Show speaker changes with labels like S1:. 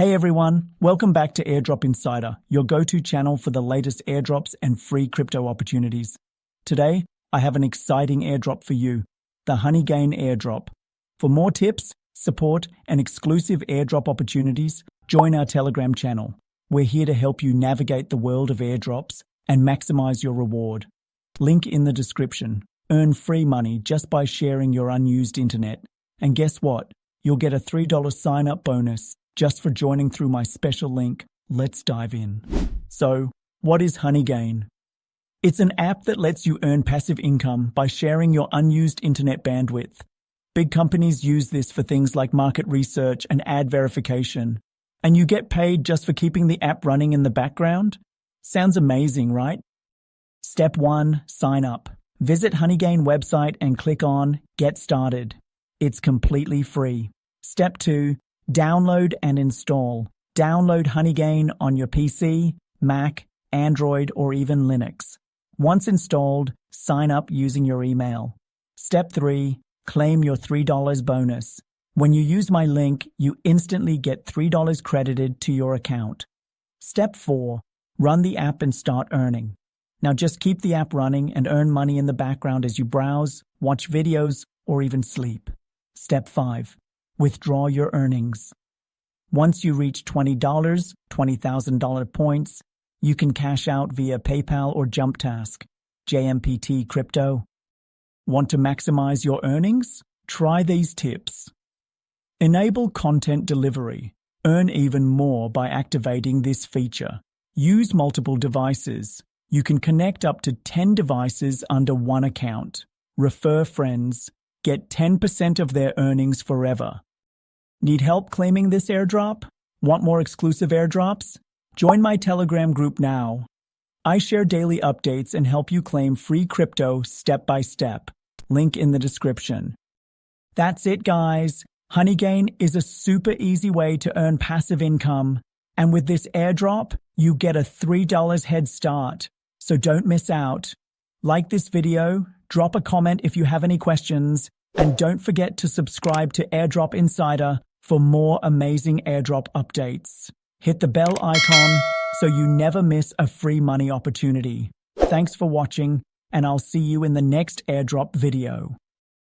S1: Hey everyone, welcome back to Airdrop Insider, your go-to channel for the latest airdrops and free crypto opportunities. Today, I have an exciting airdrop for you, the Honeygain Airdrop. For more tips, support, and exclusive airdrop opportunities, join our Telegram channel. We're here to help you navigate the world of airdrops and maximize your reward. Link in the description. Earn free money just by sharing your unused internet. And guess what? You'll get a $3 sign-up bonus just for joining through my special link. Let's dive in. So, what is Honeygain? It's an app that lets you earn passive income by sharing your unused internet bandwidth. Big companies use this for things like market research and ad verification. And you get paid just for keeping the app running in the background? Sounds amazing, right? Step 1. Sign up. Visit Honeygain website and click on Get Started. It's completely free. Step 2. Download and install. Download Honeygain on your PC, Mac, Android, or even Linux. Once installed, sign up using your email. Step 3. Claim your $3 bonus. When you use my link, you instantly get $3 credited to your account. Step 4. Run the app and start earning. Now just keep the app running and earn money in the background as you browse, watch videos, or even sleep. Step 5. Withdraw your earnings. Once you reach $20,000 points, you can cash out via PayPal or JumpTask, JMPT Crypto. Want to maximize your earnings? Try these tips. Enable content delivery. Earn even more by activating this feature. Use multiple devices. You can connect up to 10 devices under one account. Refer friends. Get 10% of their earnings forever. Need help claiming this airdrop? Want more exclusive airdrops? Join my Telegram group now. I share daily updates and help you claim free crypto step by step. Link in the description. That's it, guys. Honeygain is a super easy way to earn passive income. And with this airdrop, you get a $3 head start. So don't miss out. Like this video, drop a comment if you have any questions, and don't forget to subscribe to Airdrop Insider for more amazing airdrop updates. Hit the bell icon so you never miss a free money opportunity. Thanks for watching, and I'll see you in the next airdrop video.